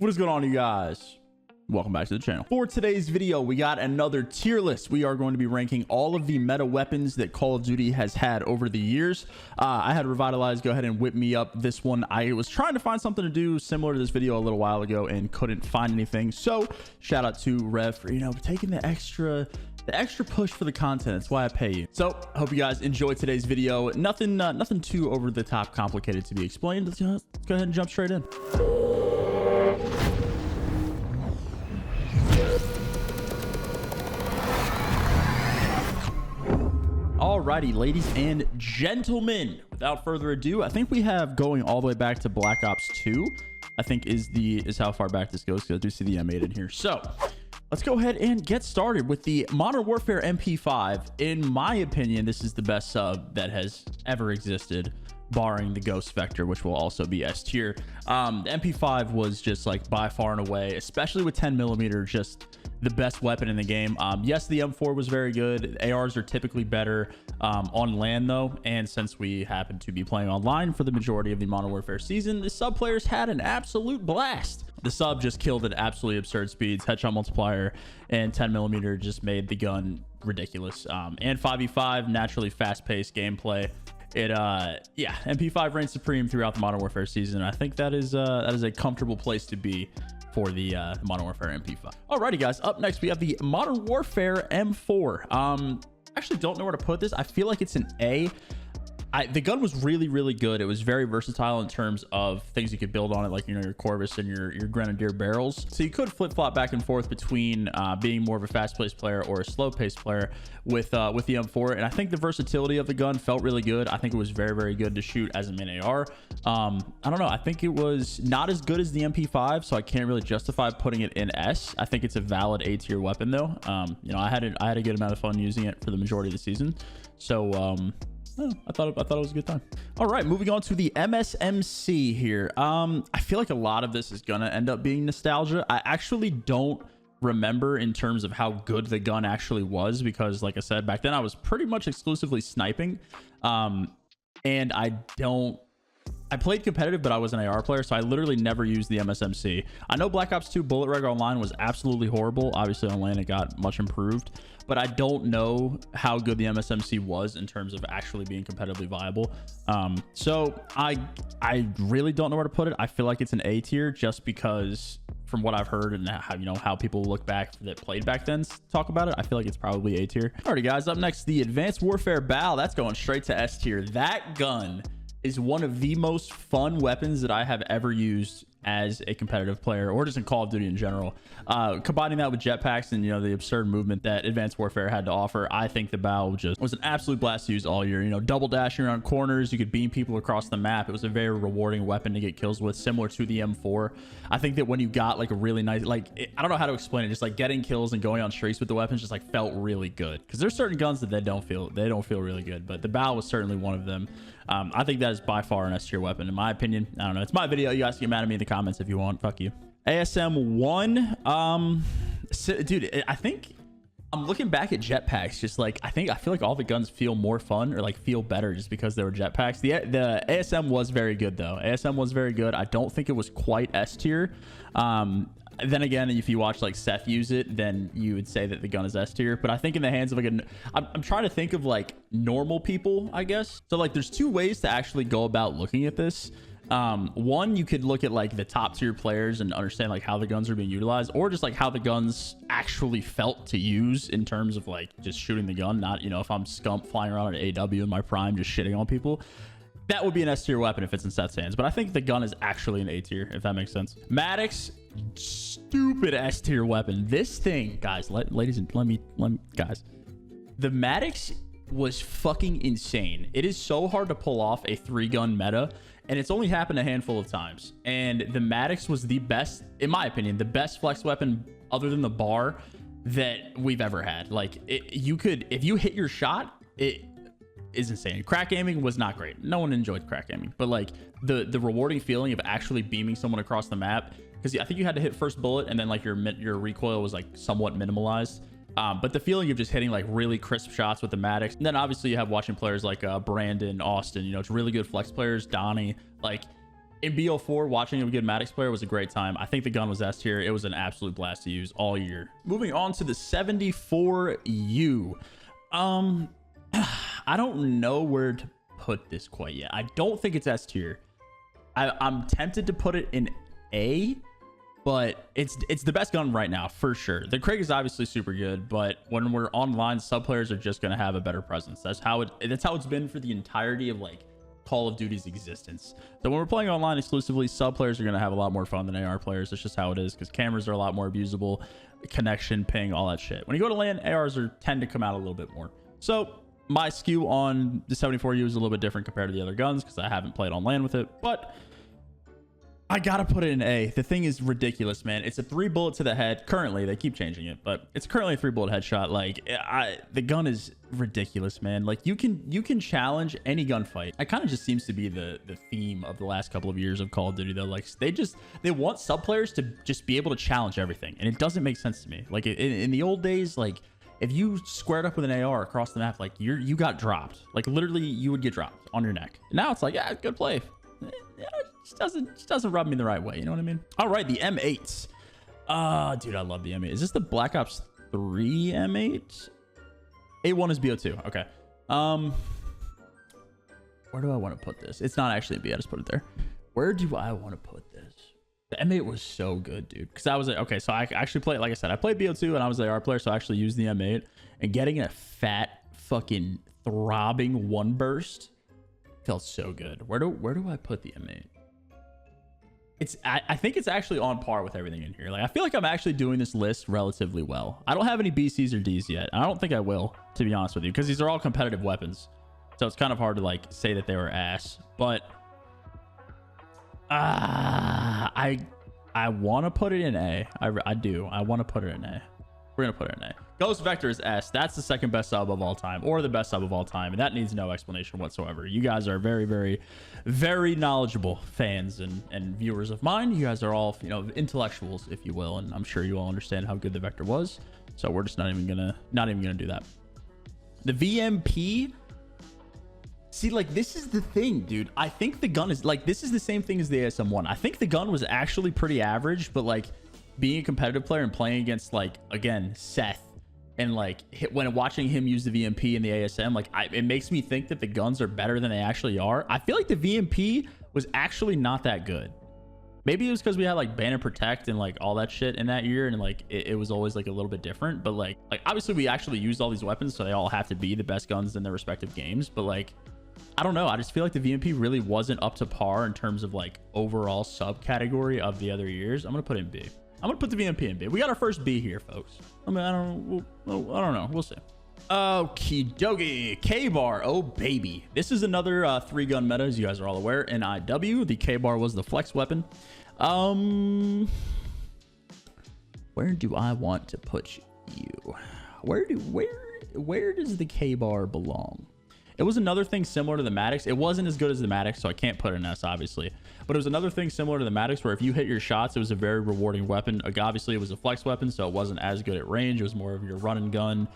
What is going on, you guys? Welcome back to the channel. For today's video, we got another tier list. We are going to be ranking all of the meta weapons that Call of Duty has had over the years. I had Revitalize go ahead and whip me up this one. I was trying to find something to do similar to this video a little while ago and couldn't find anything. So shout out to Rev for, taking the extra push for the content. That's why I pay you. So hope you guys enjoyed today's video. Nothing too over the top complicated to be explained. Let's go ahead and jump straight in. Alrighty, ladies and gentlemen, without further ado, I think we have going all the way back to Black Ops 2, I think is how far back this goes, because I do see the M8 in here. So let's go ahead and get started with the Modern Warfare Mp5. In my opinion, this is the best sub that has ever existed, barring the Ghost Vector, which will also be S tier. The Mp5 was just like by far and away, especially with 10mm, just the best weapon in the game. Yes, the M4 was very good. ARs are typically better on land though, and since we happen to be playing online for the majority of the Modern Warfare season, the sub players had an absolute blast. The sub just killed at absolutely absurd speeds. Headshot multiplier and 10mm just made the gun ridiculous. And 5v5, naturally fast-paced gameplay. Yeah, Mp5 reigns supreme throughout the Modern Warfare season. I think that is a comfortable place to be for the Modern Warfare Mp5. Alrighty, guys, up next we have the Modern Warfare M4. Actually don't know where to put this. I feel like it's an A. The gun was really good. It was very versatile in terms of things you could build on it, like your Corvus and your Grenadier barrels. So you could flip-flop back and forth between being more of a fast-paced player or a slow-paced player with the M4. And I think the versatility of the gun felt really good. I think it was very good to shoot as a min AR. I don't know. I think it was not as good as the MP5, so I can't really justify putting it in S. I think it's a valid A tier weapon though. I had a good amount of fun using it for the majority of the season. So I thought it was a good time. All right, moving on to the Msmc here. I feel like a lot of this is gonna end up being nostalgia. I actually don't remember in terms of how good the gun actually was, because like I said, back then I was pretty much exclusively sniping. And I played competitive, but I was an AR player, so I literally never used the Msmc. I know Black Ops 2 Bullet Reg Online was absolutely horrible. Obviously on LAN it got much improved, but I don't know how good the Msmc was in terms of actually being competitively viable. So I really don't know where to put it. I feel like it's an A tier just because from what I've heard and how people look back that played back then talk about it, I feel like it's probably A tier. Alrighty, guys, up next, the Advanced Warfare BAL. That's going straight to S tier. That gun is one of the most fun weapons that I have ever used as a competitive player, or just in Call of Duty in general. Combining that with jetpacks and the absurd movement that Advanced Warfare had to offer, I think the BAL just was an absolute blast to use all year. Double dashing around corners, you could beam people across the map. It was a very rewarding weapon to get kills with, similar to the M4. I think that when you got like a really nice, I don't know how to explain it, just like getting kills and going on streaks with the weapons just like felt really good, because there's certain guns that they don't feel really good, but the BAL was certainly one of them. I think that is by far an S tier weapon in my opinion. I don't know, it's my video. You guys can get mad at me in the comments if you want. Fuck you. ASM-1, dude, I think I'm looking back at jetpacks, just like I feel like all the guns feel more fun, or like feel better just because they were jetpacks. The ASM was very good though. ASM was very good. I don't think it was quite S tier. Then again, if you watch like Seth use it, then you would say that the gun is S tier. But I think in the hands of like I'm trying to think of like normal people, I guess. So like there's two ways to actually go about looking at this. One, you could look at like the top tier players and understand like how the guns are being utilized, or just like how the guns actually felt to use in terms of like just shooting the gun. Not, if I'm Scump flying around at AW in my prime just shitting on people. That would be an S tier weapon if it's in Seth's hands, but I think the gun is actually an A tier, if that makes sense. Maddox, stupid S tier weapon. This thing, guys, ladies and let me guys, the Maddox was fucking insane. It is so hard to pull off a 3-gun meta, and it's only happened a handful of times. And the Maddox was the best, in my opinion, the best flex weapon other than the bar that we've ever had. Like if you hit your shot, it is insane. Crack aiming was not great. No one enjoyed crack aiming, but like the rewarding feeling of actually beaming someone across the map, because I think you had to hit first bullet and then like your recoil was like somewhat minimalized. But the feeling of just hitting like really crisp shots with the Maddox, and then obviously you have watching players like Brandon, Austin, it's really good flex players, Donnie, like In BO4, watching a good Maddox player was a great time. I think the gun was S tier. It was an absolute blast to use all year. Moving on to the 74U. I don't know where to put this quite yet. I don't think it's S tier. I'm tempted to put it in A, but it's the best gun right now for sure. The Craig is obviously super good, but when we're online, sub players are just gonna have a better presence. That's how it's been for the entirety of like Call of Duty's existence. So when we're playing online exclusively, sub players are gonna have a lot more fun than AR players. That's just how it is, because cameras are a lot more abusable, connection, ping, all that shit. When you go to LAN, ARs tend to come out a little bit more. So my skew on the 74U is a little bit different compared to the other guns because I haven't played on LAN with it, but I gotta put it in A. The thing is ridiculous, man. It's a 3 bullet to the head. Currently, they keep changing it, but it's currently a 3 bullet headshot. Like, the gun is ridiculous, man. Like, you can challenge any gunfight. It kind of just seems to be the theme of the last couple of years of Call of Duty, though. Like, they want sub players to just be able to challenge everything, and it doesn't make sense to me. Like, in the old days, like, if you squared up with an AR across the map, like, you got dropped. Like, literally, you would get dropped on your neck. Now it's like, yeah, good play. Yeah, it just doesn't rub me the right way. You know what I mean? All right, the M8. Dude, I love the M8. Is this the Black Ops 3 M8? A1 is BO2. Okay. Where do I want to put this? It's not actually a B. I just put it there. Where do I want to put this? The M8 was so good, dude. Because I was like, okay, so I actually played, like I said, I played BO2 and I was an AR player, so I actually used the M8. And getting a fat, fucking throbbing one burst felt so good. Where do I put the M8? I think it's actually on par with everything in here. Like, I feel like I'm actually doing this list relatively well. I don't have any BCs or Ds yet. I don't think I will, to be honest with you, because these are all competitive weapons. So it's kind of hard to like say that they were ass. But I want to put it in A. I do. I want to put it in A. We're gonna put it in A. Ghost Vector is S. That's the second best sub of all time, or the best sub of all time, and that needs no explanation whatsoever. You guys are very, very, very knowledgeable fans and viewers of mine. You guys are all, you know, intellectuals, if you will, and I'm sure you all understand how good the Vector was. So we're just not even gonna do that. The VMP. See, like, this is the thing, dude. I think the gun is like, this is the same thing as the ASM-1. I think the gun was actually pretty average, but like, being a competitive player and playing against, like, again, Seth, and like when watching him use the VMP and the ASM, like, it makes me think that the guns are better than they actually are. I feel like the VMP was actually not that good. Maybe it was because we had like ban and protect and like all that shit in that year, and like it was always like a little bit different. But like obviously we actually used all these weapons, so they all have to be the best guns in their respective games. But like, I don't know. I just feel like the VMP really wasn't up to par in terms of like overall subcategory of the other years. I'm gonna put it in B. I'm gonna put the VMP in B. We got our first B here, folks. I mean, I don't know. We'll see. Okie dokie. K-Bar. Oh, baby. This is another 3-gun meta, as you guys are all aware. In IW, the K-Bar was the flex weapon. Where do I want to put you? Where does the K-Bar belong? It was another thing similar to the Maddox. It wasn't as good as the Maddox, so I can't put an S, obviously. But it was another thing similar to the Maddox, where if you hit your shots, it was a very rewarding weapon. Like, obviously, it was a flex weapon, so it wasn't as good at range. It was more of your run and gun,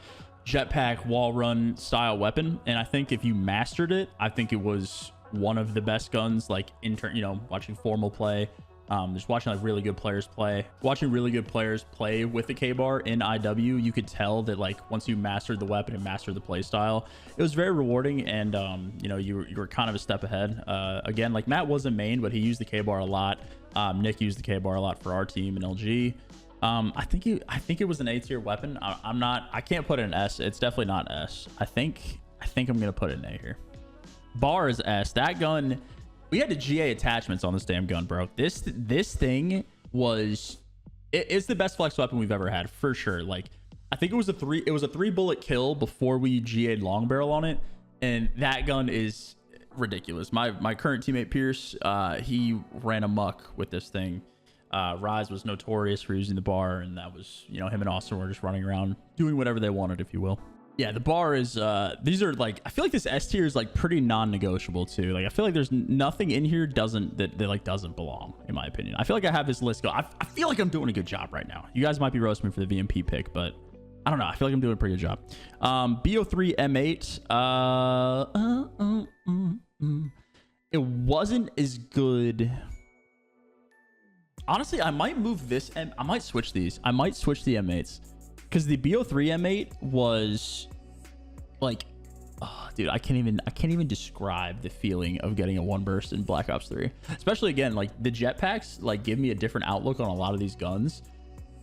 jetpack, wall run style weapon. And I think if you mastered it, I think it was one of the best guns, like, in turn, you know, watching formal play. Just watching like really good players play, with the K-Bar in IW, you could tell that like once you mastered the weapon and mastered the play style, it was very rewarding. And you know, you were kind of a step ahead. Again, like Matt wasn't main, but he used the K-Bar a lot. Nick used the K-Bar a lot for our team in LG. I think it was an A-tier weapon. I can't put it in S. It's definitely not S. I think I'm gonna put it in A here. Bar is S. That gun, we had the GA attachments on this damn gun, bro. This thing was, it's the best flex weapon we've ever had, for sure. Like, I think it was a 3 bullet kill before we GA'd long barrel on it, and that gun is ridiculous. My current teammate Ppsh, he ran amok with this thing. Rise was notorious for using the bar, and that was, you know, him and Austin were just running around doing whatever they wanted, if you will. Yeah, the bar is, these are like, I feel like this S tier is like pretty non-negotiable too. Like, I feel like there's nothing in here that doesn't belong, in my opinion. I feel like I have this list go. I feel like I'm doing a good job right now. You guys might be roasting me for the VMP pick, but I don't know. I feel like I'm doing a pretty good job. Bo3 M8. It wasn't as good. Honestly, I might move this and I might switch these. I might switch the M8s because the Bo3 M8 was like, oh, dude, I can't even describe the feeling of getting a one burst in Black Ops 3. Especially again, like the jetpacks like give me a different outlook on a lot of these guns.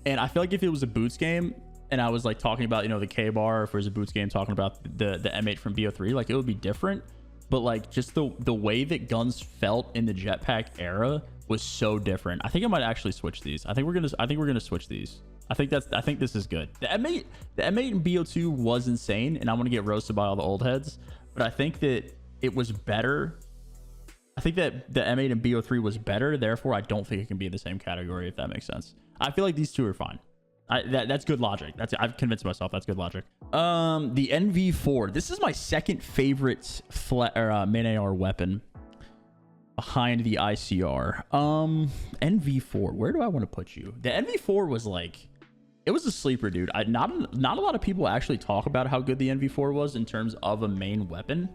And I feel like if it was a boots game and I was like talking about, you know, the K-bar, if it was a boots game talking about the M8 from Bo3, like it would be different. But like just the way that guns felt in the jetpack era was so different. I think I might actually switch these. I think we're gonna switch these. I think this is good. The M8 in Bo2 was insane, and I'm gonna get roasted by all the old heads. But I think that it was better. I think that the M8 in Bo3 was better. Therefore, I don't think it can be in the same category, if that makes sense. I feel like these two are fine. That's good logic. I've convinced myself that's good logic. The NV4. This is my second favorite main AR weapon behind the ICR. NV4. Where do I want to put you? The NV4 was like, it was a sleeper, dude. Not a lot of people actually talk about how good the NV4 was in terms of a main weapon.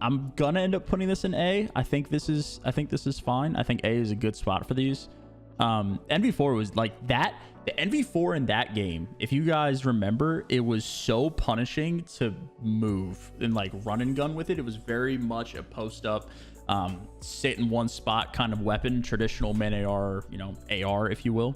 I'm gonna end up putting this in A. I think this is fine. I think A is a good spot for these. NV4 was like that. The NV4 in that game, if you guys remember, it was so punishing to move and like run and gun with it. It was very much a post up, sit in one spot kind of weapon, traditional main AR, you know, AR, if you will.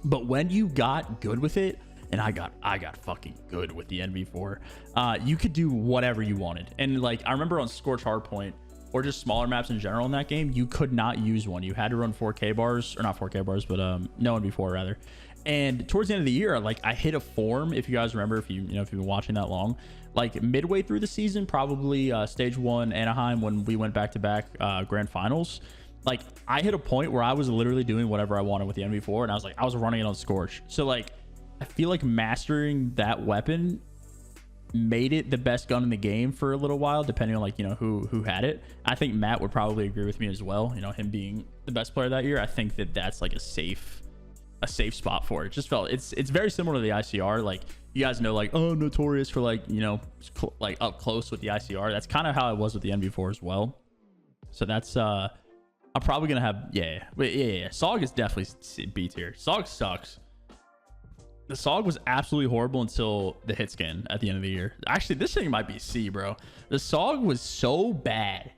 But when you got good with it, and I got fucking good with the NV4, you could do whatever you wanted. And like, I remember on Scorch Hardpoint, or just smaller maps in general in that game, you could not use one. You had to run 4K bars, or not 4K bars, but no NV4 rather. And towards the end of the year, like I hit a form, if you guys remember, if you've been watching that long, like midway through the season, probably stage 1 Anaheim, when we went back-to-back grand finals, like I hit a point where I was literally doing whatever I wanted with the NV4, and I was running it on Scorch. So like, I feel like mastering that weapon made it the best gun in the game for a little while, depending on like, you know, who had it. I think Matt would probably agree with me as well, you know, him being the best player that year. I think that that's like a safe spot for it. Just felt it's very similar to the ICR. Like, you guys know, like, oh, notorious for like, you know, like up close with the ICR. That's kind of how I was with the NV4 as well. So that's I'm probably gonna have yeah. SOG is definitely B tier. SOG sucks. The SOG was absolutely horrible until the hit scan at the end of the year. Actually, this thing might be C, bro. The SOG was so bad.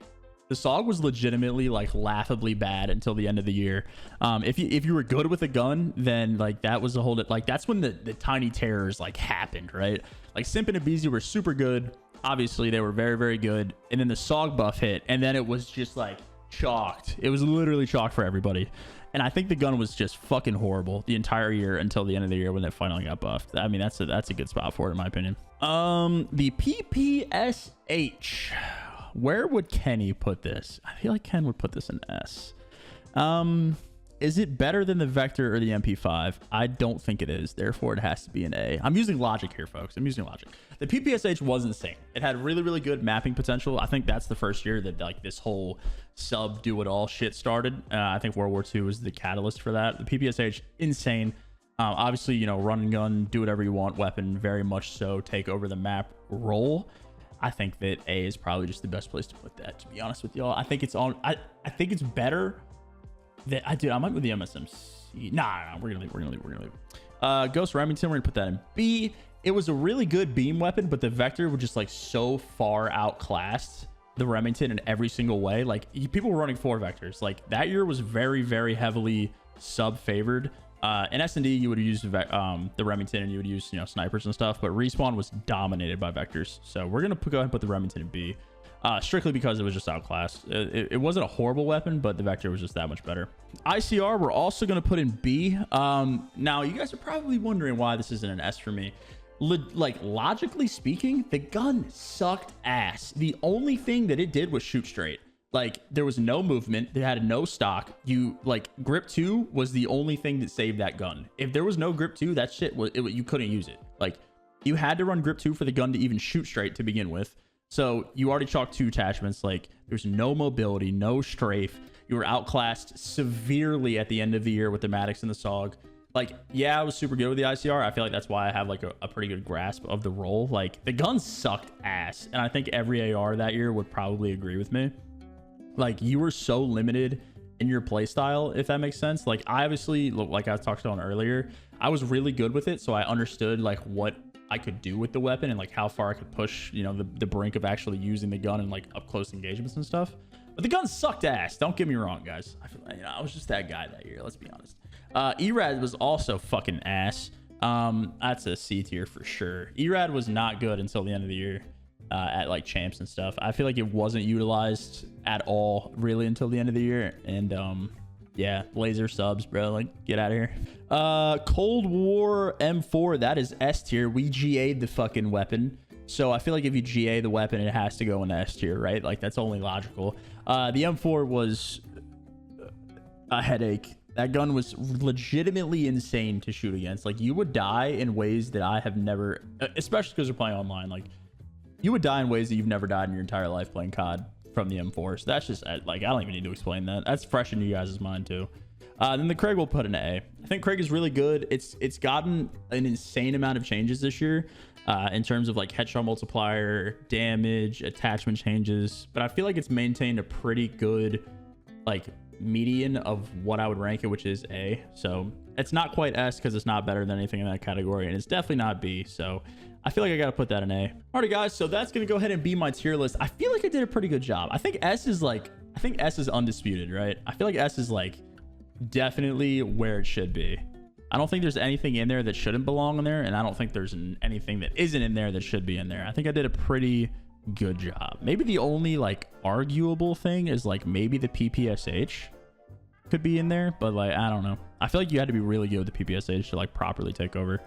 The SOG was legitimately like laughably bad until the end of the year. If you were good with a gun, then like that was a whole, like that's when the tiny terrors like happened, right? Like Simp and Abizi were super good. Obviously, they were very, very good. And then the SOG buff hit, and then it was just like chalked. It was literally chalked for everybody. And I think the gun was just fucking horrible the entire year until the end of the year when it finally got buffed. I mean, that's a good spot for it in my opinion. The Ppsh. Where would Kenny put this? I feel like Ken would put this in S. Is it better than the Vector or the MP5? I don't think it is. Therefore, it has to be an A. I'm using logic here, folks. I'm using logic. The Ppsh was insane. It had really, really good mapping potential. I think that's the first year that like this whole sub do it all shit started. I think World War II was the catalyst for that. The Ppsh, insane. Obviously, you know, run and gun, do whatever you want weapon, very much so take over the map role. I think that A is probably just the best place to put that, to be honest with y'all. I think it's on. I think it's better. I might with the Msmc. Nah, we're gonna leave. Ghost Remington, we're gonna put that in B. It was a really good beam weapon, but the Vector was just like so far outclassed the Remington in every single way. Like people were running 4 Vectors. Like that year was very, very heavily sub favored. In S&D, you would use the Remington, and you would use, you know, snipers and stuff. But Respawn was dominated by Vectors, so we're gonna go ahead and put the Remington in B. Strictly because it was just outclassed. It wasn't a horrible weapon, but the Vector was just that much better. ICR, we're also going to put in B. Now, you guys are probably wondering why this isn't an S for me. Like, logically speaking, the gun sucked ass. The only thing that it did was shoot straight. Like, there was no movement. It had no stock. Like, grip 2 was the only thing that saved that gun. If there was no grip 2, that shit, you couldn't use it. Like, you had to run grip 2 for the gun to even shoot straight to begin with. So you already chalked 2 attachments. Like, there's no mobility, no strafe. You were outclassed severely at the end of the year with the Maddox and the SOG. like, yeah, I was super good with the ICR. I feel like that's why I have like a pretty good grasp of the role. Like the gun sucked ass. And I think every AR that year would probably agree with me. Like you were so limited in your play style, if that makes sense. Like I obviously, like I talked on earlier, I was really good with it. So I understood like what I could do with the weapon and like how far I could push, you know, the brink of actually using the gun and like up close engagements and stuff. But the gun sucked ass. Don't get me wrong, guys. I feel like, you know, I was just that guy that year. Let's be honest. Erad was also fucking ass. That's a C tier for sure. Erad was not good until the end of the year at like champs and stuff. I feel like it wasn't utilized at all really until the end of the year. And yeah, laser subs, bro. Like get out of here. Cold War M4, that is S tier. We GA'd the fucking weapon. So I feel like if you GA the weapon, it has to go in S tier, right? Like that's only logical. The M4 was a headache. That gun was legitimately insane to shoot against. Like you would die in ways that I have never, especially because we're playing online. Like you would die in ways that you've never died in your entire life playing COD from the M4. So that's just like, I don't even need to explain that. That's fresh in you guys' mind too. Then the Craig will put an A. I think Craig is really good. It's gotten an insane amount of changes this year in terms of like headshot multiplier, damage, attachment changes. But I feel like it's maintained a pretty good like median of what I would rank it, which is A. So it's not quite S because it's not better than anything in that category, and it's definitely not B. So I feel like I gotta put that in A. Alrighty guys, so that's gonna go ahead and be my tier list. I feel like I did a pretty good job. I think S is undisputed, right? I feel like S is like definitely where it should be. I don't think there's anything in there that shouldn't belong in there, and I don't think there's anything that isn't in there that should be in there. I think I did a pretty good job. Maybe the only like arguable thing is like maybe the Ppsh could be in there, but like I don't know. I feel like you had to be really good with the Ppsh to like properly take over.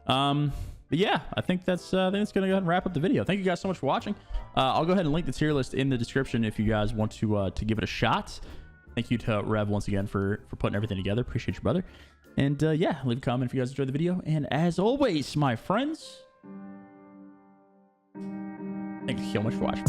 But yeah, I think that's gonna go ahead and wrap up the video. Thank you guys so much for watching. I'll go ahead and link the tier list in the description if you guys want to give it a shot. Thank you to Rev once again for putting everything together. Appreciate you, brother. And yeah, leave a comment if you guys enjoyed the video. And as always, my friends, thank you so much for watching.